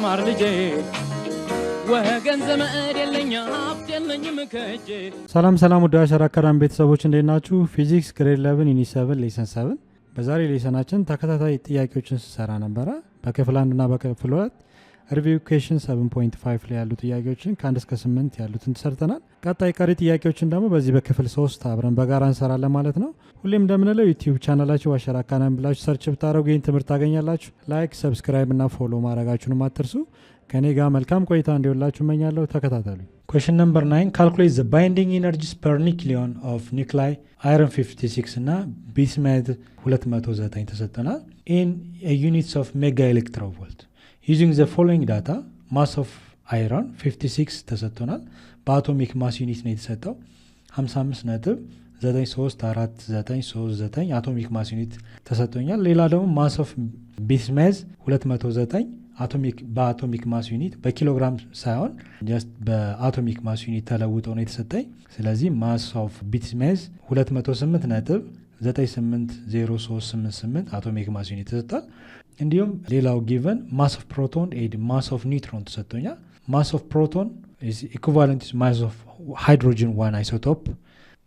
ማር ልጄ ወገን ዘመድ የለኝ ሀብት የለኝም ከእጄ። ሰላም ሰላም ወደ አሸራ አካዳሚ ቤተሰቦች እንዴት ናችሁ? ፊዚክስ ግሬድ 11 ዩኒት 7 ሌሰን 7 በዛሬ ሌሰናችን ተከታታይ ጥያቄዎችን ስሰራ ነበረ። በክፍል 1 እና በክፍል 2 ሪቪው ኩዌሽን 7.5 ላይ ያሉ ጥያቄዎችን ከ1 እስከ 8 ያሉትን ተሰርተናል። ቀጣይ ቀሪ ጥያቄዎችን ደግሞ በዚህ በክፍል 3 አብረን በጋራ እንሰራለን ማለት ነው። ሁሌም እንደምንለው ዩቲዩብ ቻናላችሁ አሸራ አካዳሚ ብላችሁ ሰርች ብታደርጉ ይህን ትምህርት ታገኛላችሁ። ላይክ፣ ሰብስክራይብ እና ፎሎ ማድረጋችሁንም አትርሱ። ከኔ ጋር መልካም ቆይታ እንዲሆንላችሁ እመኛለሁ። ተከታተሉ። ኩዌሽን ነምበር 9 ካልኩሌት ዘ ባይንዲንግ ኢነርጂስ ፐር ኒክሊዮን ኦፍ ኒውክላይ አይረን 56 እና ቢስማት 209 ተሰጥተናል። ኢን ዩኒትስ ኦፍ ሜጋ ኤሌክትሮቮልት using the following data mass of iron 56 ተሰጥቶናል። በአቶሚክ ማስ ዩኒት ነው የተሰጠው 55.9343939 አቶሚክ ማስ ዩኒት ተሰጥቶኛል። ሌላ ደግሞ ማስ ኦፍ ቢስማዝ 209 በአቶሚክ ማስ ዩኒት በኪሎግራም ሳይሆን ጀስት በአቶሚክ ማስ ዩኒት ተለውጦ ነው የተሰጠኝ። ስለዚህ ማስ ኦፍ ቢስማዝ 208.980388 አቶሚክ ማስ ዩኒት ተሰጥቷል። እንዲሁም ሌላው ጊቨን ማስ ኦፍ ፕሮቶን ኤንድ ማስ ኦፍ ኒውትሮን ተሰጥቶኛል። ማስ ኦፍ ፕሮቶን ኢዝ ኢኩቫለንት ቱ ማስ ኦፍ ሃይድሮጅን 1 አይሶቶፕ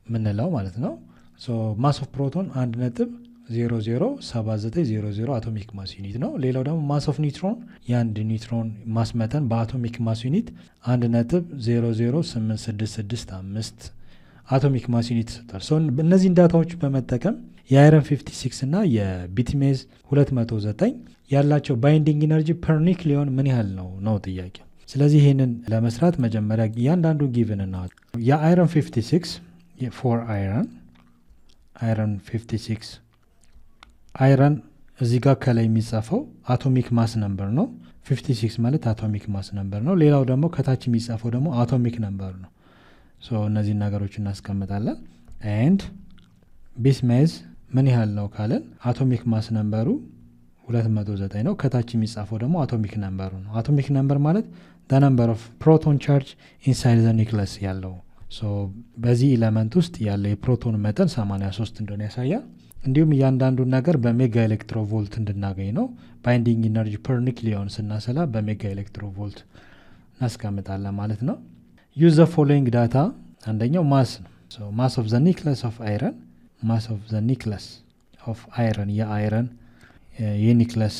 ምንለው ማለት ነው። ሶ ማስ ኦፍ ፕሮቶን 1.007900 አቶሚክ ማስ ዩኒት ነው። ሌላው ደግሞ ማስ ኦፍ ኒውትሮን የአንድ ኒውትሮን ማስ መጠን በአቶሚክ ማስ ዩኒት 1.008665 አቶሚክ ማስ ዩኒት ተሰጥቷል። ሶ እነዚህን ዳታዎች በመጠቀም የአይረን 56 እና የቢስማዝ 209 ያላቸው ባይንዲንግ ኢነርጂ ፐር ኒክሊዮን ምን ያህል ነው ጥያቄው። ስለዚህ ይህንን ለመስራት መጀመሪያ እያንዳንዱ ጊቭን እና የአይረን 56 ፎር አይረን 56 አይረን እዚህ ጋር ከላይ የሚጻፈው አቶሚክ ማስ ነምበር ነው። 56 ማለት አቶሚክ ማስ ነምበር ነው። ሌላው ደግሞ ከታች የሚጻፈው ደግሞ አቶሚክ ነምበር ነው። ሶ እነዚህ ነገሮች እናስቀምጣለን። ኤንድ ቢስማዝ ምን ያህል ነው ካለን አቶሚክ ማስ ነምበሩ 209 ነው። ከታች የሚጻፈው ደግሞ አቶሚክ ነምበሩ ነው። አቶሚክ ነምበር ማለት the number of proton charge inside the nucleus ያለው። ሶ በዚህ ኤሌመንት ውስጥ ያለ የፕሮቶን መጠን 83 እንደሆነ ያሳያል። እንዲሁም እያንዳንዱን ነገር በሜጋ ኤሌክትሮቮልት እንድናገኝ ነው። ባይንዲንግ ኢነርጂ ፐር ኒክሊዮን ስናሰላ በሜጋ ኤሌክትሮቮልት እናስቀምጣለን ማለት ነው። use the following data አንደኛው ማስ ነው። ሶ ማስ ኦፍ ዘ ኒክለስ ኦፍ አይረን ማስ ኦፍ ዘ ኒክለስ ኦፍ አይረን የአይረን የኒክለስ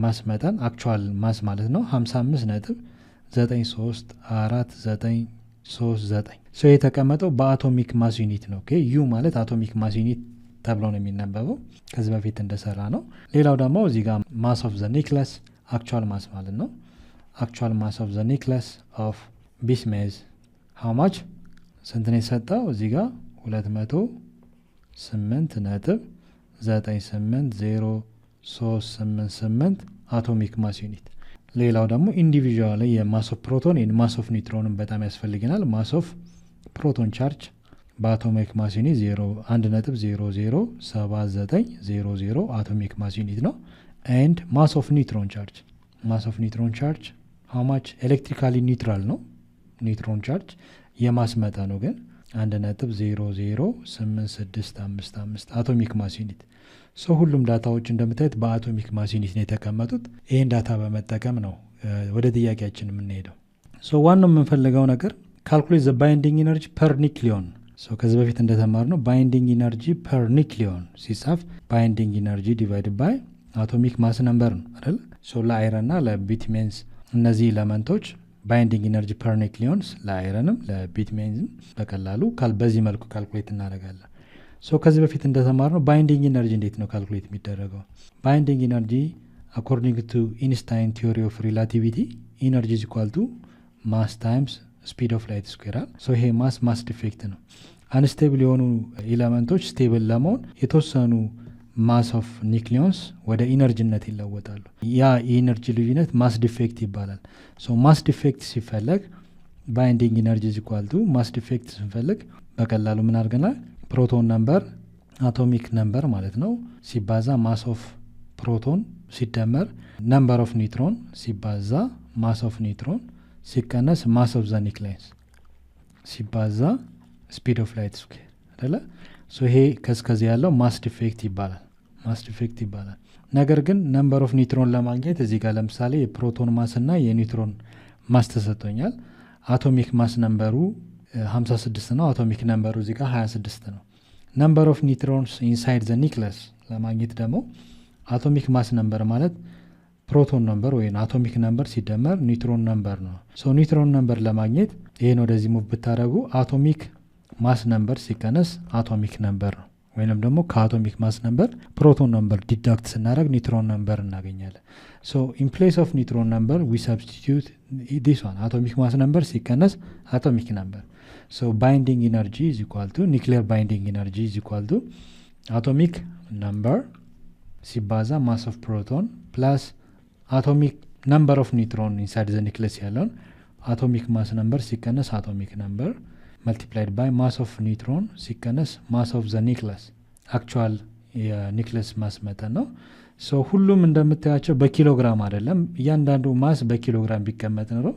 ማስ መጠን አክቹዋል ማስ ማለት ነው 55.9343939 ሶ የተቀመጠው በአቶሚክ ማስ ዩኒት ነው። ኦኬ ዩ ማለት አቶሚክ ማስ ዩኒት ተብሎ ነው የሚነበበው ከዚህ በፊት እንደሰራ ነው። ሌላው ደግሞ እዚህ ጋር ማስ ኦፍ ዘ ኒክለስ አክቹዋል ማስ ማለት ነው። አክቹዋል ማስ ኦፍ ዘ ኒክለስ ኦፍ ቢስማዝ how much ስንት ነው የሰጠው? እዚህ ጋር 208.98038 አቶሚክ ማስ ዩኒት። ሌላው ደግሞ ኢንዲቪዥዋል የማስ ኦፍ ፕሮቶን እና ማስ ኦፍ ኒውትሮንን በጣም ያስፈልገናል። ማስ ኦፍ ፕሮቶን ቻርጅ በአቶሚክ ማስ ዩኒት 1.007900 አቶሚክ ማስ ዩኒት ነው። ኤንድ ማስ ኦፍ ኒውትሮን ቻርጅ how much ኤሌክትሪካሊ ኒውትራል ነው ኒውትሮን ቻርጅ የማስ መጠኑ ግን 1.008655 አቶሚክ ማስ ዩኒት። ሶ ሁሉም ዳታዎች እንደምታዩት በአቶሚክ ማስ ዩኒት ነው የተቀመጡት። ይህን ዳታ በመጠቀም ነው ወደ ጥያቄያችን የምንሄደው። ሶ ዋናው የምንፈልገው ነገር ካልኩሌት ዘ ባይንዲንግ ኢነርጂ ፐር ኒክሊዮን። ሶ ከዚህ በፊት እንደተማርነው ባይንዲንግ ኢነርጂ ፐር ኒክሊዮን ሲጻፍ ባይንዲንግ ኢነርጂ ዲቫይድድ ባይ አቶሚክ ማስ ነምበር ነው አይደል? ሶ ለአይረን እና ለቢስማዝ እነዚህ ኤሌመንቶች ባይንዲንግ ኢነርጂ ፐር ኒክሊዮንስ ለአይረንም ለቢስማዝም በቀላሉ በዚህ መልኩ ካልኩሌት እናደርጋለን። ሶ ከዚህ በፊት እንደተማርነው ባይንዲንግ ኢነርጂ እንዴት ነው ካልኩሌት የሚደረገው? ባይንዲንግ ኢነርጂ አኮርዲንግ ቱ ኢንስታይን ቲዮሪ ኦፍ ሪላቲቪቲ ኢነርጂ ኢዝ ኢኳል ቱ ማስ ታይምስ ስፒድ ኦፍ ላይት ስኩዌር። ሶ ይሄ ማስ ዲፌክት ነው። አንስቴብል የሆኑ ኤሌመንቶች ስቴብል ለመሆን የተወሰኑ ማስ ኦፍ ኒክሊዮንስ ወደ ኢነርጂነት ይለወጣሉ። ያ የኢነርጂ ልዩነት ማስ ዲፌክት ይባላል። ሶ ማስ ዲፌክት ሲፈለግ ባይንዲንግ ኢነርጂ ኢዝ ኢኳል ቱ ማስ ዲፌክት ስንፈልግ በቀላሉ ምን አድርገናል? ፕሮቶን ነምበር አቶሚክ ነምበር ማለት ነው ሲባዛ ማስ ኦፍ ፕሮቶን ሲደመር ነምበር ኦፍ ኒውትሮን ሲባዛ ማስ ኦፍ ኒውትሮን ሲቀነስ ማስ ኦፍ ዘ ኒክሊየስ ሲባዛ ስፒድ ኦፍ ላይት ስኩዌር አይደለ? ሶ ይሄ ከዚህ ያለው ማስ ዲፌክት ይባላል። ማስ ዲፌክት ይባላል። ነገር ግን ነምበር ኦፍ ኒውትሮን ለማግኘት እዚህ ጋር ለምሳሌ የፕሮቶን ማስ እና የኒውትሮን ማስ ተሰጥቶኛል። አቶሚክ ማስ ነምበሩ 56 ነው። አቶሚክ ነምበሩ እዚህ ጋር 26 ነው። ነምበር ኦፍ ኒውትሮንስ ኢንሳይድ ዘ ኒክለስ ለማግኘት ደግሞ አቶሚክ ማስ ነምበር ማለት ፕሮቶን ነምበር ወይም አቶሚክ ነምበር ሲደመር ኒውትሮን ነምበር ነው። ሶ ኒውትሮን ነምበር ለማግኘት ይህን ወደዚህ ሙቭ ብታደረጉ አቶሚክ ማስ ነምበር ሲቀነስ አቶሚክ ነምበር ነው። ወይንም ደግሞ ከአቶሚክ ማስ ነምበር ፕሮቶን ነምበር ዲዳክት ስናደረግ ኒውትሮን ነምበር እናገኛለን። ሶ ኢን ፕሌስ ኦፍ ኒውትሮን ነምበር ዊ ሰብስቲቱት ዲስ ዋን አቶሚክ ማስ ነምበር ሲቀነስ አቶሚክ ነምበር። ሶ ባይንዲንግ ኢነርጂ ኢዝ ኢኳል ቱ ኒክሊየር ባይንዲንግ ኢነርጂ ኢዝ ኢኳል ቱ አቶሚክ ነምበር ሲባዛ ማስ ኦፍ ፕሮቶን ፕላስ አቶሚክ ነምበር ኦፍ ኒውትሮን ኢንሳይድ ዘ ኒክለስ ያለውን አቶሚክ ማስ ነምበር ሲቀነስ አቶሚክ ነምበር multiplied by mass of neutron ሲቀነስ mass of the nucleus actual የኒክለስ ማስ መጠን ነው። ሶ ሁሉም እንደምታያቸው በኪሎግራም አይደለም። እያንዳንዱ ማስ በኪሎግራም ቢቀመጥ ነው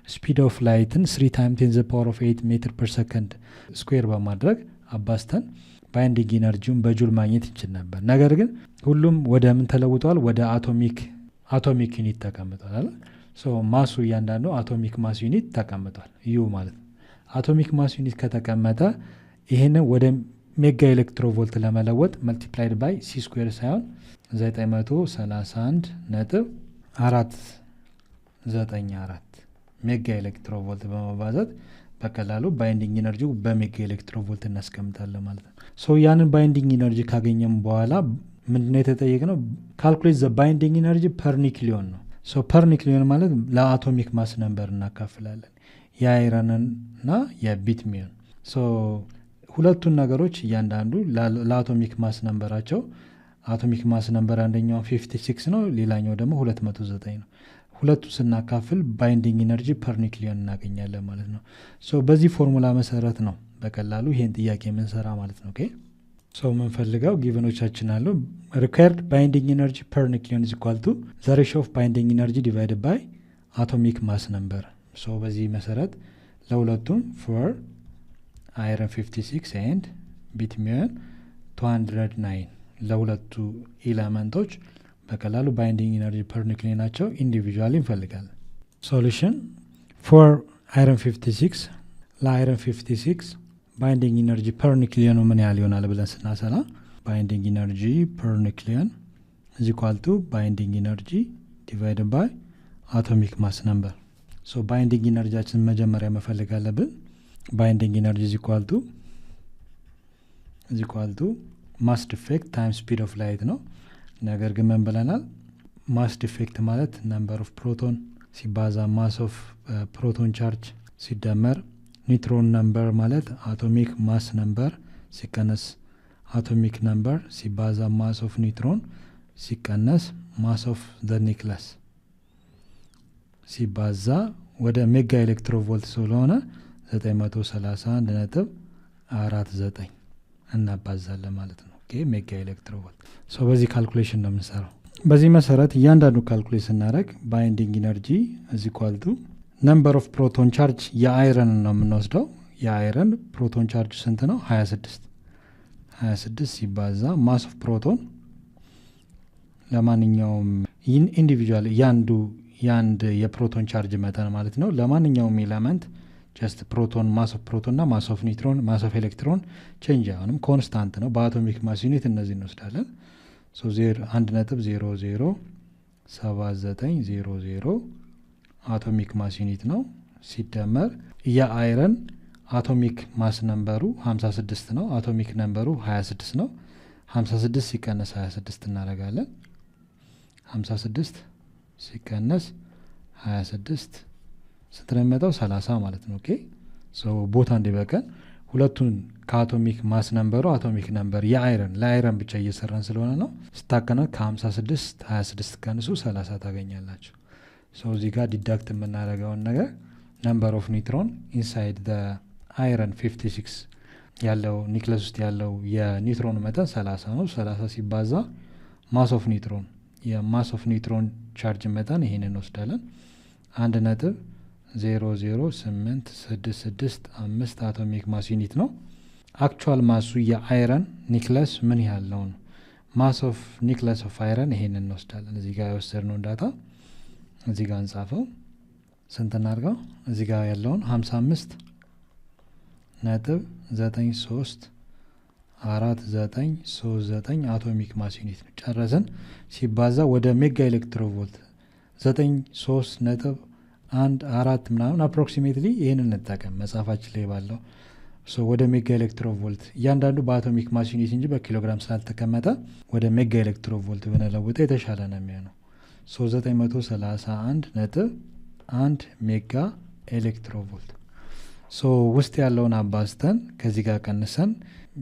ስፒድ ኦፍ ላይትን 3 times 10 the power of 8 ሜትር per second ስኩዌር በማድረግ አባስተን ባይንዲንግ ኢነርጂውን በጁል ማግኘት እንችል ነበር። ነገር ግን ሁሉም ወደ ምን ተለውጧል? ወደ አቶሚክ ዩኒት ተቀምጧል። ሶ ማሱ እያንዳንዱ አቶሚክ ማስ ዩኒት ተቀምጧል ዩ ማለት ነው። አቶሚክ ማስ ዩኒት ከተቀመጠ ይህንን ወደ ሜጋ ኤሌክትሮቮልት ለመለወጥ መልቲፕላይድ ባይ ሲ ስኩዌር ሳይሆን 930.494 ሜጋ ኤሌክትሮቮልት በመባዛት በቀላሉ ባይንዲንግ ኢነርጂ በሜጋ ኤሌክትሮቮልት እናስቀምጣለን ማለት ነው። ሶ ያንን ባይንዲንግ ኢነርጂ ካገኘም በኋላ ምንድነው የተጠየቅነው? ካልኩሌት ዘ ባይንዲንግ ኢነርጂ ፐር ኒክሊዮን ነው። ሶ ፐር ኒክሊዮን ማለት ለአቶሚክ ማስ ነምበር እናካፍላለን የአይረንን እና የቢትሚዮን። ሶ ሁለቱን ነገሮች እያንዳንዱ ለአቶሚክ ማስ ነምበራቸው አቶሚክ ማስ ነምበር አንደኛው 56 ነው፣ ሌላኛው ደግሞ 209 ነው። ሁለቱ ስናካፍል ባይንዲንግ ኢነርጂ ፐር ኒክሊዮን እናገኛለን ማለት ነው። ሶ በዚህ ፎርሙላ መሰረት ነው በቀላሉ ይሄን ጥያቄ የምንሰራ ማለት ነው። ኦኬ ሶ የምንፈልገው ጊቨኖቻችን አሉ። ሪኳየርድ ባይንዲንግ ኢነርጂ ፐር ኒክሊዮን ኢዝ ኢኳል ቱ ዘ ሬሽዮ ኦፍ ባይንዲንግ ኢነርጂ ዲቫይድድ ባይ አቶሚክ ማስ ነምበር። ሶ በዚህ መሰረት ለሁለቱም ፎር አይረን 56 ኤንድ ቢትሚዮን 209 ለሁለቱ ኤሌመንቶች በቀላሉ ባይንዲንግ ኢነርጂ ፐር ኒክሊዮን ናቸው ኢንዲቪጁዋሊ እንፈልጋለን። ሶሉሽን ፎር አይረን 56 ለአይረን 56 ባይንዲንግ ኢነርጂ ፐር ኒክሊዮኑ ምን ያህል ይሆናል ብለን ስናሰላ ባይንዲንግ ኢነርጂ ፐር ኒክሊዮን ኢዝ ኢኳል ቱ ባይንዲንግ ኢነርጂ ዲቫይድድ ባይ አቶሚክ ማስ ነምበር። ሶ ባይንዲንግ ኢነርጂያችን መጀመሪያ መፈለግ አለብን። ባይንዲንግ ኢነርጂ ኢዝ ኢኳል ቱ ማስ ዲፌክት ታይም ስፒድ ኦፍ ላይት ነው። ነገር ግን ምን ብለናል? ማስ ዲፌክት ማለት ነምበር ኦፍ ፕሮቶን ሲባዛ ማስ ኦፍ ፕሮቶን ቻርጅ ሲደመር ኒውትሮን ነምበር ማለት አቶሚክ ማስ ነምበር ሲቀነስ አቶሚክ ነምበር ሲባዛ ማስ ኦፍ ኒውትሮን ሲቀነስ ማስ ኦፍ ዘ ኒክለስ ሲባዛ ወደ ሜጋ ኤሌክትሮቮልት ስለሆነ 931.49 እናባዛለን ማለት ነው። ኦኬ ሜጋ ኤሌክትሮቮልት። ሶ በዚህ ካልኩሌሽን ነው የምንሰራው። በዚህ መሰረት እያንዳንዱ ካልኩሌት ስናደርግ ባይንዲንግ ኢነርጂ ኢዝ ኢኳል ቱ ነምበር ኦፍ ፕሮቶን ቻርጅ የአይረን ነው የምንወስደው። የአይረን ፕሮቶን ቻርጅ ስንት ነው? 26 ሲባዛ ማስ ኦፍ ፕሮቶን ለማንኛውም ኢንዲቪጁዋል የአንድ የፕሮቶን ቻርጅ መጠን ማለት ነው። ለማንኛውም ኤሌመንት ጀስት ፕሮቶን ማስ ኦፍ ፕሮቶን እና ማስ ኦፍ ኒውትሮን ማስ ኦፍ ኤሌክትሮን ቼንጅ አሁንም ኮንስታንት ነው። በአቶሚክ ማስ ዩኒት እነዚህ እንወስዳለን። 1.007900 አቶሚክ ማስ ዩኒት ነው ሲደመር የአይረን አቶሚክ ማስ ነምበሩ 56 ነው። አቶሚክ ነምበሩ 26 ነው። 56 ሲቀነስ 26 እናደርጋለን። 56 ሲቀነስ 26 ስንት ነው የሚመጣው? 30 ማለት ነው። ኦኬ ሶ ቦታ እንዲበቀን ሁለቱን ከአቶሚክ ማስ ነምበሩ አቶሚክ ነምበር ለአይረን ብቻ እየሰራን ስለሆነ ነው። ስታቀናት ከ56 26 ቀንሱ 30 ታገኛላችሁ። ሶ እዚህ ጋር ዲዳክት የምናደርገውን ነገር ነምበር ኦፍ ኒውትሮን ኢንሳይድ ዘ አይረን 56 ያለው ኒክለስ ውስጥ ያለው የኒውትሮን መጠን 30 ነው። 30 ሲባዛ ማስ ኦፍ ኒውትሮን የማስ ኦፍ ኒውትሮን ቻርጅ መጠን ይሄንን እንወስዳለን 1.00866 አቶሚክ ማስ ዩኒት ነው። አክቹዋል ማሱ የአይረን ኒክለስ ምን ያህል ነው? ማስ ኦፍ ኒክለስ ኦፍ አይረን ይሄንን እንወስዳለን። እዚህ ጋር የወሰድነው ዳታ እዚህ ጋር እንጻፈው። ስንት እናድርገው? እዚህ ጋር ያለውን 55.934939 አቶሚክ ማስ ዩኒት ነው። ጨረስን። ሲባዛ ወደ ሜጋ ኤሌክትሮቮልት 93.14 ምናምን አፕሮክሲሜትሊ ይህንን እንጠቀም መጽሐፋችን ላይ ባለው ወደ ሜጋ ኤሌክትሮቮልት እያንዳንዱ በአቶሚክ ማስ ዩኒት እንጂ በኪሎግራም ስላልተቀመጠ ወደ ሜጋ ኤሌክትሮቮልት ብንለውጠ የተሻለ ነው የሚሆነው። 931.1 ሜጋ ኤሌክትሮቮልት ውስጥ ያለውን አባዝተን ከዚህ ጋር ቀንሰን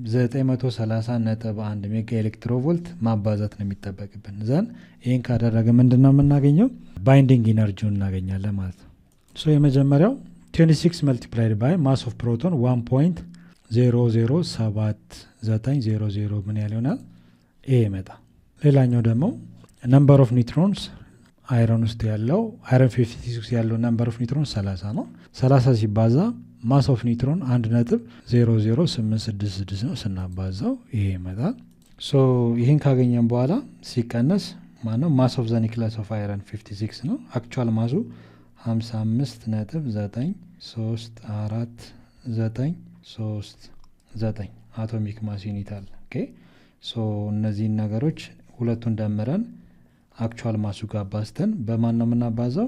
930.1 ሜጋ ኤሌክትሮቮልት ማባዛት ነው የሚጠበቅብን። ዘን ይህን ካደረገ ምንድን ነው የምናገኘው? ባይንዲንግ ኢነርጂውን እናገኛለን ማለት ነው። የመጀመሪያው 26 multiplied by mass of proton 1.007900 ምን ያህል ይሆናል? ኤ ይመጣ። ሌላኛው ደግሞ number of neutrons አይረን ውስጥ ያለው አይረን 56 ያለው number of neutrons 30 ነው። 30 ሲባዛ ማስ ኦፍ ኒውትሮን 1.00866 ነው። ስናባዛው ይሄ ይመጣል። ይህን ካገኘን በኋላ ሲቀነስ ማነው ማስ ኦፍ ዘ ኒክለስ ኦፍ አይረን 56 ነው። አክቹዋል ማሱ 55.93499 አቶሚክ ማስ ዩኒት አለ። ኦኬ እነዚህን ነገሮች ሁለቱን ደምረን አክቹዋል ማሱ ጋር አባዝተን በማን ነው የምናባዛው?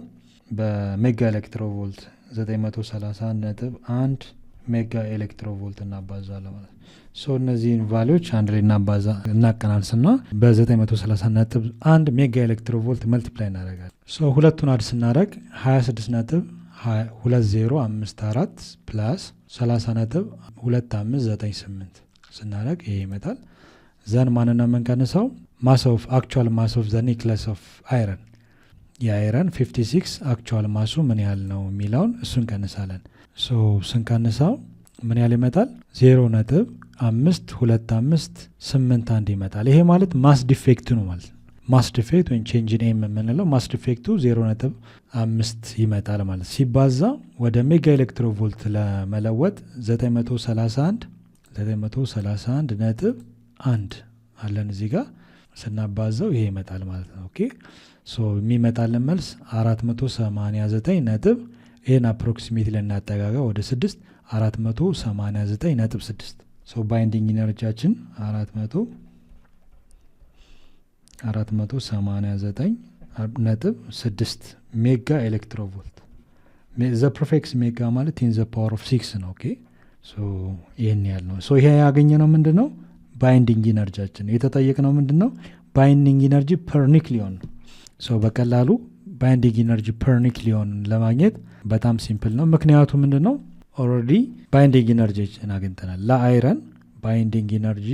በሜጋ ኤሌክትሮቮልት 930.1 ሜጋ ኤሌክትሮቮልት እናባዛለን ማለት ነው። እነዚህን ቫሊዎች አንድ ላይ እናቀናንስና በ930.1 ሜጋ ኤሌክትሮቮልት መልቲፕላይ እናደርጋለን። ሁለቱን አድ ስናደርግ 26.2054 ፕላስ 30.2598 ስናደርግ ይሄ ይመጣል። ዘን ማንና የምንቀንሰው ማስ ኦፍ አክቹዋል ማስ ኦፍ ዘ ኒክለስ ኦፍ አይረን የአይረን 56 አክቹዋል ማሱ ምን ያህል ነው የሚለውን እሱን ቀንሳለን። ስንቀንሰው ምን ያህል ይመጣል? 0.5258 ይመጣል። ይሄ ማለት ማስ ዲፌክቱ ነው ማለት ነው። ማስ ዲፌክት ወይም ቼንጅ ኢን ኤም የምንለው ማስ ዲፌክቱ 0.5 ይመጣል ማለት ሲባዛ ወደ ሜጋ ኤሌክትሮቮልት ለመለወጥ 931.1 አለን እዚህ ጋር ስናባዛው ይሄ ይመጣል ማለት ነው። ኦኬ የሚመጣልን መልስ 489 ይህን አፕሮክሲሜት ለናጠጋጋ ወደ 6 489.6 ባይንዲንግ ኢነርጂያችን 489.6 ሜጋ ኤሌክትሮቮልት። ዘ ፕሪፊክስ ሜጋ ማለት ኢን ዘ ፓወር ኦፍ 6 ነው። ኦኬ ይህን ያህል ነው። ይሄ ያገኘ ነው ምንድን ነው? ባይንዲንግ ኢነርጂያችን የተጠየቅ ነው ምንድን ነው? ባይንዲንግ ኢነርጂ ፐር ኒክሊዮን ነው። በቀላሉ ባይንዲንግ ኢነርጂ ፐር ኒክሊዮን ለማግኘት በጣም ሲምፕል ነው። ምክንያቱ ምንድን ነው? ኦልሬዲ ባይንዲንግ ኢነርጂን አግኝተናል። ለአይረን ባይንዲንግ ኢነርጂ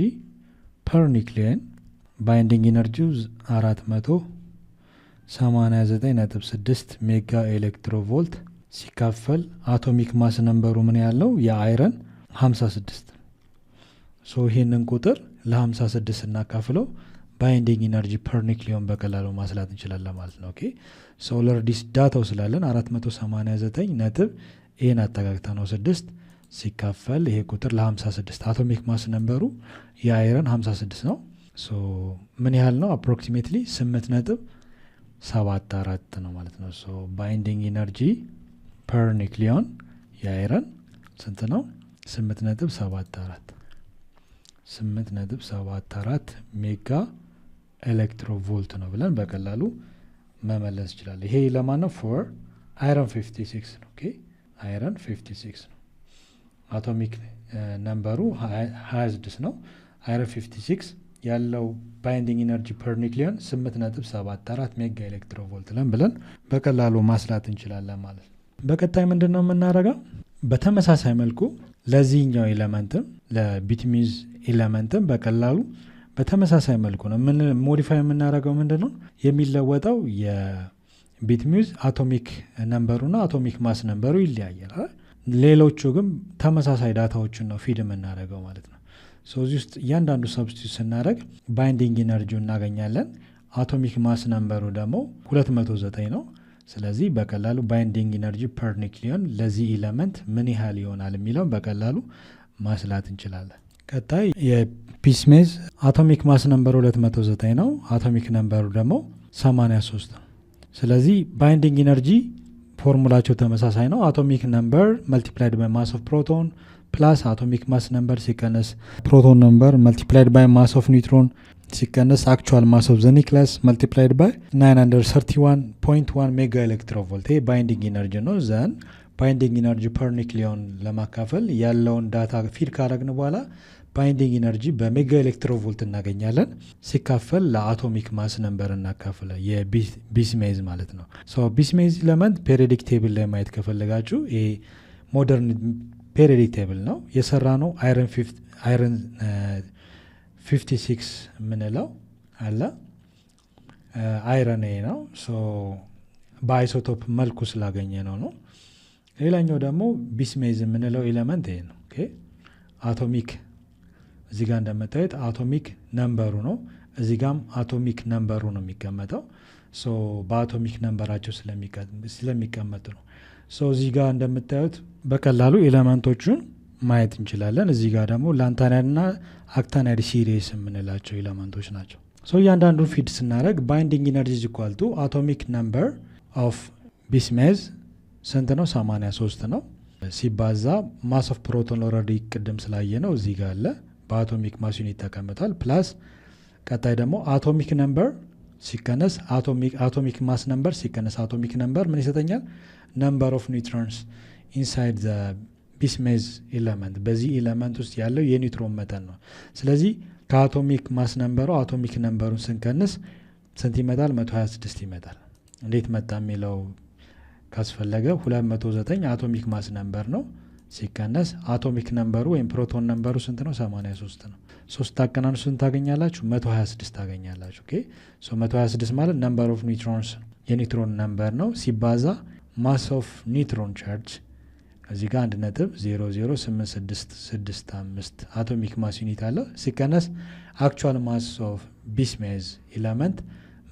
ፐር ኒክሊየን ባይንዲንግ ኢነርጂው 489.6 ሜጋ ኤሌክትሮቮልት ሲካፈል አቶሚክ ማስ ነምበሩ ምን ያለው የአይረን 56። ይህንን ቁጥር ለ56 እናካፍለው ባይንዲንግ ኢነርጂ ፐር ኒክሊዮን በቀላሉ ማስላት እንችላለን ማለት ነው። ኦኬ ኦልሬዲ ዳታው ስላለን 489 ነጥብ ይህን አጠጋግታ ነው 6 ሲካፈል ይሄ ቁጥር ለ56 አቶሚክ ማስ ነምበሩ የአይረን 56 ነው። ምን ያህል ነው? አፕሮክሲሜትሊ 8.74 ነው ማለት ነው። ባይንዲንግ ኢነርጂ ፐር ኒክሊዮን የአይረን ስንት ነው? 8.74 ሜጋ ኤሌክትሮቮልት ነው ብለን በቀላሉ መመለስ ይችላል። ይሄ ለማን ነው? ፎር አይረን 56 ነው። ኦኬ አይረን 56 ነው። አቶሚክ ነምበሩ 26 ነው። አይረን 56 ያለው ባይንዲንግ ኢነርጂ ፐር ኒክሊዮን 8.74 ሜጋ ኤሌክትሮቮልት ብለን በቀላሉ ማስላት እንችላለን ማለት ነው። በቀጣይ ምንድን ነው የምናደርገው? በተመሳሳይ መልኩ ለዚህኛው ኤሌመንትም ለቢትሚዝ ኤሌመንትም በቀላሉ በተመሳሳይ መልኩ ነው ሞዲፋይ የምናደርገው። ምንድን ነው የሚለወጠው? የቢትሚዝ አቶሚክ ነምበሩና አቶሚክ ማስ ነምበሩ ይለያያል። ሌሎቹ ግን ተመሳሳይ ዳታዎችን ነው ፊድ የምናደርገው ማለት ነው። እዚህ ውስጥ እያንዳንዱ ሰብስቲቱት ስናደርግ ባይንዲንግ ኢነርጂው እናገኛለን። አቶሚክ ማስ ነምበሩ ደግሞ 209 ነው። ስለዚህ በቀላሉ ባይንዲንግ ኢነርጂ ፐር ኒክሊዮን ለዚህ ኤሌመንት ምን ያህል ይሆናል የሚለውን በቀላሉ ማስላት እንችላለን። ቀጣይ ቢስሜዝ አቶሚክ ማስ ነምበሩ 209 ነው። አቶሚክ ነምበሩ ደግሞ 83 ነው። ስለዚህ ባይንዲንግ ኢነርጂ ፎርሙላቸው ተመሳሳይ ነው። አቶሚክ ነምበር መልቲፕላይድ ባይ ማስ ኦፍ ፕሮቶን ፕላስ አቶሚክ ማስ ነምበር ሲቀነስ ፕሮቶን ነምበር መልቲፕላይድ ባይ ማስ ኦፍ ኒውትሮን ሲቀነስ አክቹዋል ማስ ኦፍ ዘ ኒውክለስ መልቲፕላይድ ባይ 931.1 ሜጋ ኤሌክትሮቮልት። ይሄ ባይንዲንግ ኢነርጂ ነው። ዘን ባይንዲንግ ኢነርጂ ፐር ኒውክሊዮን ለማካፈል ያለውን ዳታ ፊድ ካረግን በኋላ ባይንዲንግ ኢነርጂ በሜጋ ኤሌክትሮቮልት እናገኛለን። ሲካፈል ለአቶሚክ ማስ ነምበር እናካፍለ የቢስሜዝ ማለት ነው። ቢስሜዝ ኤለመንት ፔሪዮዲክ ቴብል ላይ ማየት ከፈለጋችሁ ይሄ ሞደርን ፔሪዮዲክ ቴብል ነው የሰራ ነው። አይረን 56 የምንለው አለ። አይረን ነው በአይሶቶፕ መልኩ ስላገኘ ነው። ሌላኛው ደግሞ ቢስሜዝ የምንለው ኤለመንት ይሄ ነው። አቶሚክ እዚህ ጋር እንደምታዩት አቶሚክ ነምበሩ ነው። እዚህ ጋም አቶሚክ ነምበሩ ነው የሚቀመጠው። በአቶሚክ ነምበራቸው ስለሚቀመጡ ነው። እዚህ ጋር እንደምታዩት በቀላሉ ኤለመንቶቹን ማየት እንችላለን። እዚህ ጋር ደግሞ ላንታናይድ እና አክታናይድ ሲሪስ የምንላቸው ኤለመንቶች ናቸው። እያንዳንዱን ፊድ ስናደረግ ባይንዲንግ ኢነርጂ ኢኳል ቱ አቶሚክ ነምበር ኦፍ ቢስሜዝ ስንት ነው? 83 ነው። ሲባዛ ማስ ኦፍ ፕሮቶን ኦልሬዲ ቅድም ስላየ ነው እዚህ ጋር አለ። በአቶሚክ ማስ ዩኒት ተቀምጧል። ፕላስ ቀጣይ ደግሞ አቶሚክ ነምበር ሲቀነስ አቶሚክ ማስ ነምበር ሲቀነስ አቶሚክ ነምበር ምን ይሰጠኛል? ነምበር ኦፍ ኒውትሮንስ ኢንሳይድ ዘ ቢስሜዝ ኤለመንት። በዚህ ኤለመንት ውስጥ ያለው የኒውትሮን መጠን ነው። ስለዚህ ከአቶሚክ ማስ ነምበሩ አቶሚክ ነምበሩን ስንቀንስ ስንት ይመጣል? 126 ይመጣል። እንዴት መጣ የሚለው ካስፈለገ 209 አቶሚክ ማስ ነምበር ነው ሲቀነስ አቶሚክ ነምበሩ ወይም ፕሮቶን ነምበሩ ስንት ነው? 83 ነው። 3 ታቀናኑ ስንት ታገኛላችሁ? 126 ታገኛላችሁ። 126 ማለት ነምበር ኦፍ ኒውትሮንስ የኒውትሮን ነምበር ነው ሲባዛ ማስ ኦፍ ኒውትሮን ቻርጅ እዚህ ጋር 1.008665 አቶሚክ ማስ ዩኒት አለው ሲቀነስ አክቹዋል ማስ ኦፍ ቢስሜዝ ኤለመንት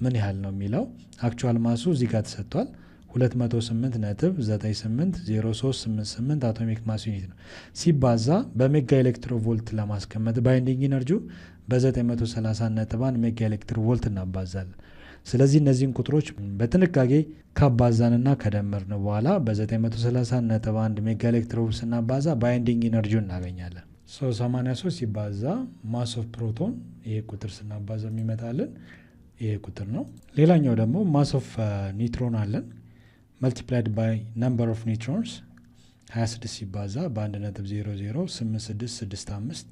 ምን ያህል ነው የሚለው አክቹዋል ማሱ እዚህ ጋር ተሰጥቷል 208.980388 አቶሚክ ማስ ዩኒት ነው ሲባዛ በሜጋ ኤሌክትሮቮልት ለማስቀመጥ ባይንዲንግ ኢነርጂው በ930.1 ሜጋ ኤሌክትሮቮልት እናባዛለን። ስለዚህ እነዚህን ቁጥሮች በጥንቃቄ ካባዛንና ከደመርን በኋላ በ930.1 ሜጋ ኤሌክትሮቮልት ስናባዛ ባይንዲንግ ኢነርጂውን እናገኛለን። 83 ሲባዛ ማስ ኦፍ ፕሮቶን ይሄ ቁጥር ስናባዛ የሚመጣልን ይሄ ቁጥር ነው። ሌላኛው ደግሞ ማስ ኦፍ ኒውትሮን አለን multiplied by number of neutrons 26 ሲባዛ በ1.008665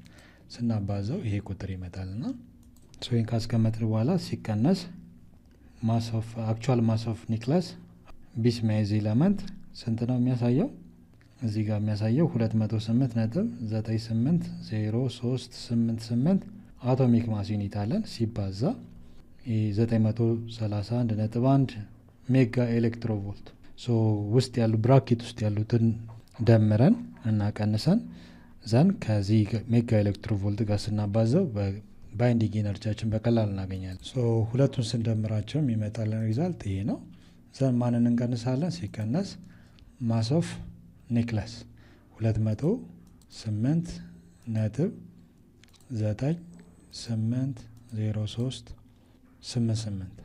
ስናባዛው ይሄ ቁጥር ይመጣልና ይህን ካስቀመጥን በኋላ ሲቀነስ actual mass of nucleus ቢስሜዝ ኤለመንት ስንት ነው የሚያሳየው? እዚህ ጋር የሚያሳየው 208.9803888 አቶሚክ ማስ ዩኒት አለን ሲባዛ 931.1 ሜጋ ኤሌክትሮቮልት ውስጥ ያሉ ብራኬት ውስጥ ያሉትን ደምረን እና ቀንሰን ዘን ከዚህ ሜጋ ኤሌክትሮቮልት ጋር ስናባዘው ባይንዲንግ ኢነርጂያችን በቀላል እናገኛለን። ሁለቱን ስንደምራቸው የሚመጣልን ሪዛልት ይሄ ነው። ዘን ማንን እንቀንሳለን? ሲቀነስ ማስ ኦፍ ኒውክለስ 208.9803888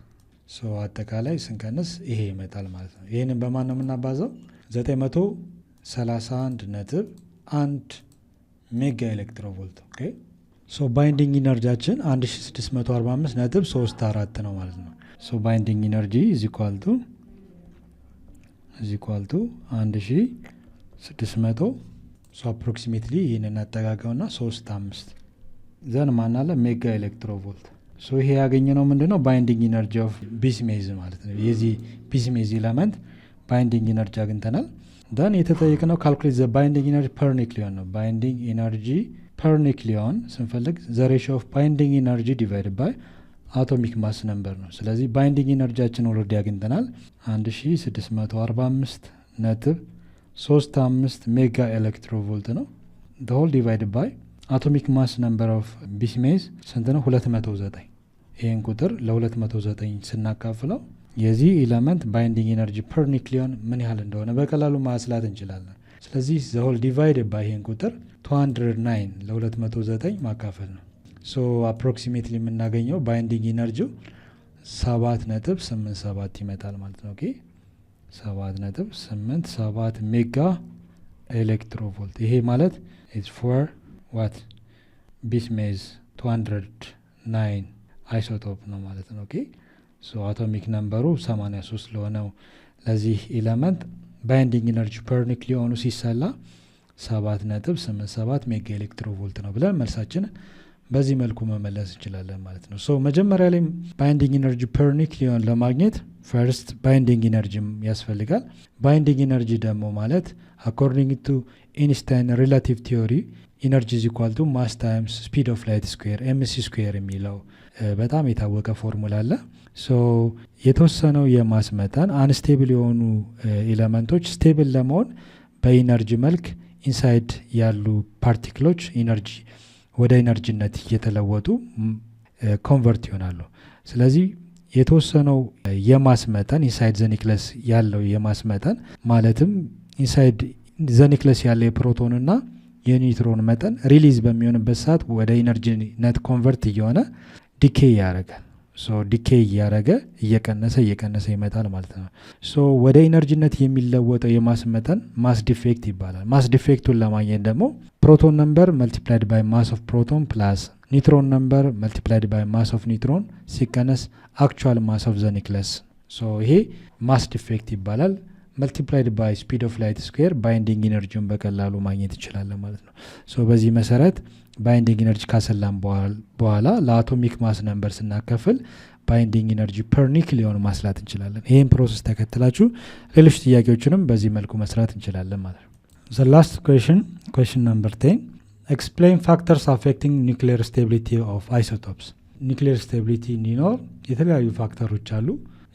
አጠቃላይ ስንቀንስ ይሄ ይመጣል ማለት ነው። ይህንን በማን ነው የምናባዘው? 931.1 ሜጋ ኤሌክትሮቮልት። ባይንዲንግ ኢነርጂያችን 1645.34 ነው ማለት ነው። ባይንዲንግ ኢነርጂ ኢዝ ኢኳል ቱ 1600 አፕሮክሲሜትሊ ይህንን አጠጋጋውና 35 ዘን ማናለ ሜጋ ኤሌክትሮቮልት። ይሄ ያገኘነው ምንድነው? ባይንዲንግ ኢነርጂ ኦፍ ቢስሜዝ ማለት ነው። የዚህ ቢስሜዝ ኤለመንት ባይንዲንግ ኢነርጂ አግኝተናል። ደን የተጠየቅነው ካልኩሌት ዘ ባይንዲንግ ኢነርጂ ፐር ኒውክሊዮን ነው። ባይንዲንግ ኢነርጂ ፐር ኒውክሊዮን ስንፈልግ ዘ ሬሽዮ ኦፍ ባይንዲንግ ኢነርጂ ዲቫይድ ባይ አቶሚክ ማስ ነምበር ነው። ስለዚህ ባይንዲንግ ኢነርጂያችን ኦልሬዲ አግኝተናል 1645.35 ሜጋ ኤሌክትሮቮልት ነው። the whole divided by አቶሚክ ማስ ነምበር ኦፍ ቢስሜዝ ስንት ነው? 209። ይህን ቁጥር ለ209 ስናካፍለው የዚህ ኤለመንት ባይንዲንግ ኢነርጂ ፐር ኒውክሊዮን ምን ያህል እንደሆነ በቀላሉ ማስላት እንችላለን። ስለዚህ the whole divided by ይህን ቁጥር 209 ለ209 ማካፈል ነው። ሶ አፕሮክሲሜትሊ የምናገኘው ባይንዲንግ ኢነርጂው 7.87 ይመጣል ማለት ነው። ኦኬ 7.87 ሜጋ ኤሌክትሮቮልት። ይሄ ማለት ኢትስ ፎር ዋት ቢስሜዝ 209 አይሶቶፕ ነው ማለት ነው። ኦኬ ሶ አቶሚክ ነምበሩ 83 ስለሆነው ለዚህ ኤሌመንት ባይንዲንግ ኢነርጂ ፐር ኒውክሊዮኑ ሲሰላ 7.87 ሜጋ ኤሌክትሮቮልት ነው ብለን መልሳችን በዚህ መልኩ መመለስ እንችላለን ማለት ነው። ሶ መጀመሪያ ላይ ባይንዲንግ ኢነርጂ ፐር ኒውክሊዮን ለማግኘት ፈርስት ባይንዲንግ ኢነርጂ ያስፈልጋል። ባይንዲንግ ኢነርጂ ደግሞ ማለት አኮርዲንግ ቱ ኢንስታይን ሪላቲቭ ቲዮሪ ኢነርጂ ኢዝ ኢኳል ቱ ማስ ታይምስ ስፒድ ኦፍ ላይት ስኩዌር ኤምሲ ስኩዌር የሚለው በጣም የታወቀ ፎርሙላ አለ። ሶ የተወሰነው የማስ መጠን አንስቴብል የሆኑ ኤሌመንቶች ስቴብል ለመሆን በኢነርጂ መልክ ኢንሳይድ ያሉ ፓርቲክሎች ኢነርጂ ወደ ኢነርጂነት እየተለወጡ ኮንቨርት ይሆናሉ። ስለዚህ የተወሰነው የማስ መጠን ኢንሳይድ ዘኒክለስ ያለው የማስ መጠን ማለትም ኢንሳይድ ዘኒክለስ ያለው የፕሮቶንና የኒውትሮን መጠን ሪሊዝ በሚሆንበት ሰዓት ወደ ኢነርጂነት ኮንቨርት እየሆነ ዲኬይ ያደርጋል። ሶ ዲኬይ እያደረገ እየቀነሰ ይመጣል ማለት ነው። ሶ ወደ ኢነርጂነት የሚለወጠው የማስ መጠን ማስ ዲፌክት ይባላል። ማስ ዲፌክቱን ለማግኘት ደግሞ ፕሮቶን ነምበር መልቲፕላይድ ባይ ማስ ኦፍ ፕሮቶን ፕላስ ኒውትሮን ነምበር መልቲፕላይድ ባይ ማስ ኦፍ ኒውትሮን ሲቀነስ አክቹዋል ማስ ኦፍ ዘ ኒውክለስ። ሶ ይሄ ማስ ዲፌክት ይባላል። መልቲፕላይድ ባይ ስፒድ ኦፍ ላይት ስኩዌር ባይንዲንግ ኢነርጂውን በቀላሉ ማግኘት ይችላለን ማለት ነው። ሶ በዚህ መሰረት ባይንዲንግ ኢነርጂ ካሰላም በኋላ ለአቶሚክ ማስ ነምበር ስናከፍል ባይንዲንግ ኢነርጂ ፐር ኒውክሊዮን ማስላት እንችላለን። ይህን ፕሮሰስ ተከትላችሁ ሌሎች ጥያቄዎችንም በዚህ መልኩ መስራት እንችላለን ማለት ነው። The last question number 10, explain factors affecting nuclear stability of isotopes. ኒውክሊየር ስቴቢሊቲ እንዲኖር የተለያዩ ፋክተሮች አሉ።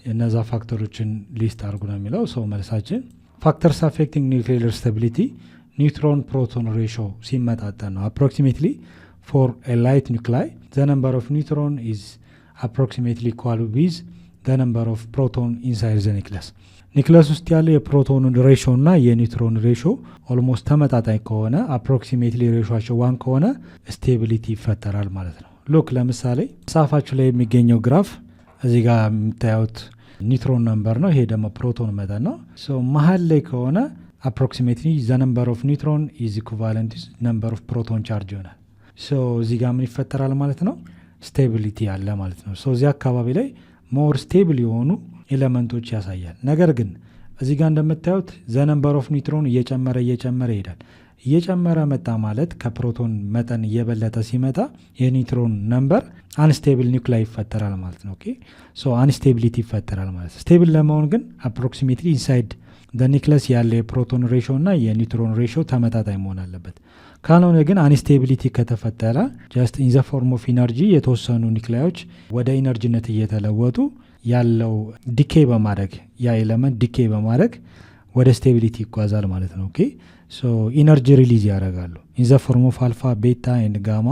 እነዛ ፋክተሮችን ሊስት አድርጉ ነው የሚለው። ሰው መልሳችን ፋክተርስ አፌክቲንግ ኒውክሊየር ስቴቢሊቲ ኒውትሮን ፕሮቶን ሬሾ ሲመጣጠን ነው። አፕሮክሲሜትሊ ፎር ኤ ላይት ኒውክላይ ዘ ነምበር ኦፍ ኒውትሮን ኢዝ አፕሮክሲሜትሊ ኢኳል ዊዝ ዘ ነምበር ኦፍ ፕሮቶን ኢንሳይድ ዘ ኒውክለስ። ኒውክለስ ውስጥ ያለው የፕሮቶኑን ሬሾ እና የኒውትሮን ሬሾ ኦልሞስት ተመጣጣኝ ከሆነ አፕሮክሲሜትሊ ሬሾቸው 1 ከሆነ ስቴቢሊቲ ይፈጠራል ማለት ነው። ሉክ ለምሳሌ መጽሐፋችሁ ላይ የሚገኘው ግራፍ እዚህ ጋር የምታዩት ኒውትሮን ነምበር ነው። ይሄ ደግሞ ፕሮቶን መጠን ነው። መሀል ላይ ከሆነ አፕሮክሲሜትሊ ዘ ነምበር ኦፍ ኒውትሮን ኢዝ ኢኩቫለንት ነምበር ኦፍ ፕሮቶን ቻርጅ ይሆናል። እዚህ ጋር ምን ይፈጠራል ማለት ነው? ስቴቢሊቲ አለ ማለት ነው። እዚህ አካባቢ ላይ ሞር ስቴብል የሆኑ ኤሌመንቶች ያሳያል። ነገር ግን እዚህ ጋር እንደምታዩት ዘ ነምበር ኦፍ ኒውትሮን እየጨመረ ይሄዳል። እየጨመረ መጣ ማለት ከፕሮቶን መጠን እየበለጠ ሲመጣ የኒውትሮን ነምበር አንስቴብል ኒውክላይ ይፈጠራል ማለት ነው። ኦኬ አንስቴቢሊቲ ይፈጠራል ማለት ነው። ስቴብል ለመሆን ግን አፕሮክሲሜትሊ ኢንሳይድ ዘ ኒውክለስ ያለ የፕሮቶን ሬሾ እና የኒውትሮን ሬሾ ተመጣጣኝ መሆን አለበት። ካልሆነ ግን አንስቴቢሊቲ ከተፈጠረ ጀስት ኢን ዘ ፎርም ኦፍ ኢነርጂ የተወሰኑ ኒውክላዮች ወደ ኢነርጂነት እየተለወጡ ያለው ዲኬ በማድረግ ያ ኤሌመንት ዲኬ በማድረግ ወደ ስቴቢሊቲ ይጓዛል ማለት ነው። ኦኬ ኢነርጂ ሪሊዝ ያደርጋሉ። ኢን ዘ ፎርም ኦፍ አልፋ ቤታ ኤንድ ጋማ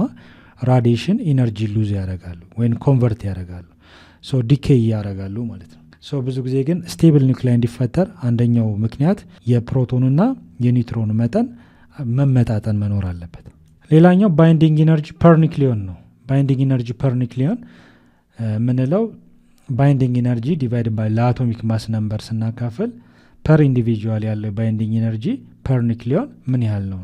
ራዲሽን ኢነርጂ ሉዝ ያደርጋሉ ወይም ኮንቨርት ያደርጋሉ። ዲኬ ያደርጋሉ ማለት ነው። ብዙ ጊዜ ግን ስቴብል ኒውክላይ እንዲፈጠር አንደኛው ምክንያት የፕሮቶንና የኒውትሮን መጠን መመጣጠን መኖር አለበት። ሌላኛው ባይንዲንግ ኢነርጂ ፐር ኒውክሊዮን ነው። ባይንዲንግ ኢነርጂ ፐር ኒውክሊዮን ምንለው ባይንዲንግ ኢነርጂ ዲቫይድ ባይ ለአቶሚክ ማስ ነምበር ስናካፈል ፐር ኢንዲቪጁዋል ያለው ባይንዲንግ ኢነርጂ ፐር ኒውክሊዮን ምን ያህል ነው።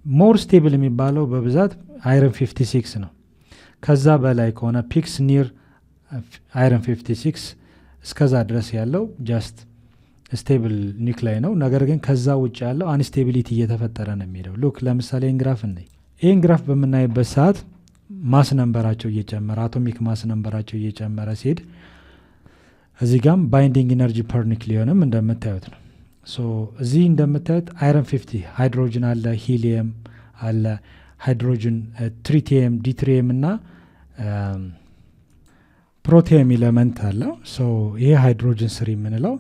ሞር ስቴብል የሚባለው በብዛት አይረን 56 ነው። ከዛ በላይ ከሆነ ፒክስ ኒር አይረን 56 እስከዛ ድረስ ያለው ጃስት ስቴብል ኒውክላይ ነው። ነገር ግን ከዛ ውጭ ያለው አንስቴቢሊቲ እየተፈጠረ ነው የሚሄደው። ሉክ ለምሳሌ ኢንግራፍ እንይ። ይህን ግራፍ በምናይበት ሰዓት ማስ ነምበራቸው እየጨመረ አቶሚክ ማስ ነምበራቸው እየጨመረ ሲሄድ እዚህ ጋም ባይንዲንግ ኢነርጂ ፐር ኒውክሊዮንም እንደምታዩት ነው። እዚህ እንደምታዩት አይረን 50 ሃይድሮጅን አለ፣ ሂሊየም አለ፣ ሃይድሮጅን ትሪቲየም፣ ዲትሪየም እና ፕሮቲየም ኤሌመንት አለ። ይሄ ሃይድሮጅን ስሪ የምንለው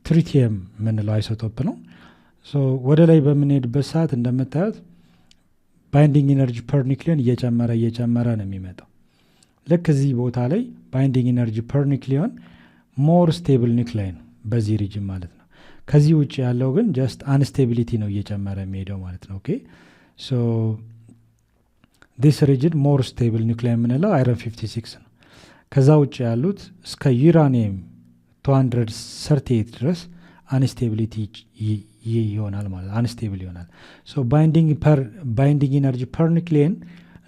ትሪቲየም የምንለው አይሶቶፕ ነው። ወደ ላይ በምንሄድበት ሰዓት እንደምታዩት ባይንዲንግ ኢነርጂ ፐር ኒውክሊዮን እየጨመረ ነው የሚመጣው። ልክ እዚህ ቦታ ላይ ባይንዲንግ ኢነርጂ ፐር ኒውክሊዮን ሞር ስቴብል ኒውክላይ ነው በዚህ ሪጅን ማለት ነው። ከዚህ ውጭ ያለው ግን ጀስት አንስቴቢሊቲ ነው እየጨመረ የሚሄደው ማለት ነው። ኦኬ this rigid more stable nuclei የምንለው አይረን 56 ነው። ከዛ ውጭ ያሉት እስከ ዩራኒየም 238 ድረስ አንስቴቢሊቲ ይሆናል ማለት አንስቴብል ይሆናል። ሶ ባይንዲንግ ኢነርጂ ፐር ኒክሊየን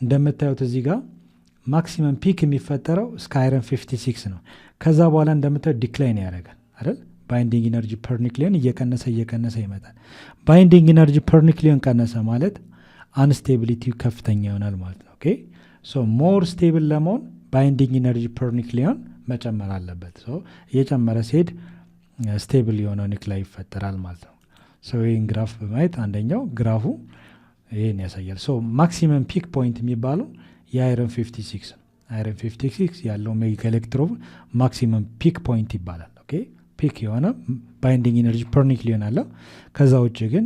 እንደምታዩት እዚህ ጋር ማክሲመም ፒክ የሚፈጠረው እስከ አይረን 56 ነው። ከዛ በኋላ እንደምታዩት ዲክላይን ያደርጋል አይደል? ባይንዲንግ ኢነርጂ ፐር ኒክሊየን እየቀነሰ ይመጣል። ባይንዲንግ ኢነርጂ ፐር ኒክሊየን ቀነሰ ማለት አንስቴቢሊቲው ከፍተኛ ይሆናል ማለት ነው። ኦኬ ሶ ሞር ስቴብል ለመሆን ባይንዲንግ ኢነርጂ ፐር ኒክሊየን መጨመር አለበት። ሶ እየጨመረ ሲሄድ ስቴብል የሆነው ኒክላይ ይፈጠራል ማለት ነው። ሶ ይህን ግራፍ በማየት አንደኛው ግራፉ ይህን ያሳያል። ሶ ማክሲመም ፒክ ፖይንት የሚባለው የአይረን 56 ነው። አይረን 56 ያለው ሜጋ ኤሌክትሮን ማክሲመም ፒክ ፖይንት ይባላል። ኦኬ ፒክ የሆነ ባይንዲንግ ኢነርጂ ፐር ኒክሊየን አለው። ከዛ ውጭ ግን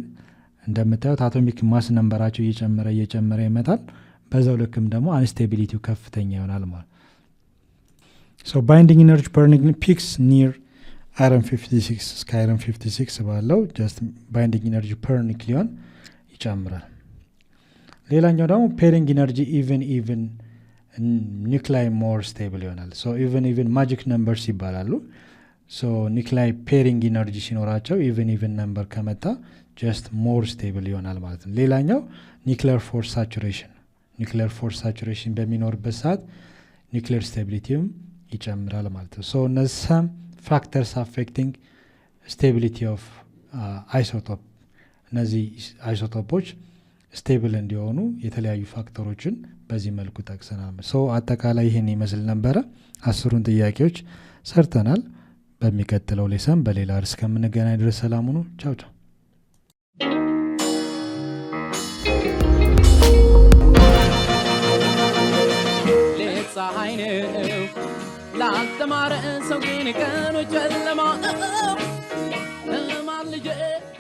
እንደምታዩት አቶሚክ ማስ ነምበራቸው እየጨመረ ይመጣል። በዛው ልክም ደግሞ አንስቴቢሊቲው ከፍተኛ ይሆናል ማለት ሶ ባይንዲንግ ኢነርጂ ፐር ኒክሊየን ፒክስ ኒር አይረን 56 እስከ አይረን 56 ባለው ጀስት ባይንዲንግ ኢነርጂ ፐር ኒክሊየን ይጨምራል። ሌላኛው ደግሞ ፔሪንግ ኢነርጂ ኢቨን ኒክላይ ሞር ስቴብል ይሆናል። ሶ ኢቨን ማጂክ ነምበርስ ይባላሉ። ሶ ኒክላይ ፔሪንግ ኢነርጂ ሲኖራቸው ኢቨን ነምበር ከመጣ ጀስት ሞር ስቴብል ይሆናል ማለት ነው። ሌላኛው ኒክሌር ፎርስ ሳቹሬሽን በሚኖርበት ሰዓት ኒክሌር ስቴቢሊቲም ይጨምራል ማለት ነው። ሶ እነዚህ ሰም ፋክተርስ አፌክቲንግ ስቴቢሊቲ ኦፍ አይሶቶፕ፣ እነዚህ አይሶቶፖች ስቴብል እንዲሆኑ የተለያዩ ፋክተሮችን በዚህ መልኩ ጠቅሰናል። ሶ አጠቃላይ ይህን ይመስል ነበረ። 10ሩን ጥያቄዎች ሰርተናል። በሚቀጥለው ሌሰን በሌላ ርዕስ ከምንገናኝ ድረስ ሰላም ሁኑ። ቻው ቻው። ፀሐይ ነው ላልተማረ ሰው ግን ቀኑ ጨለማ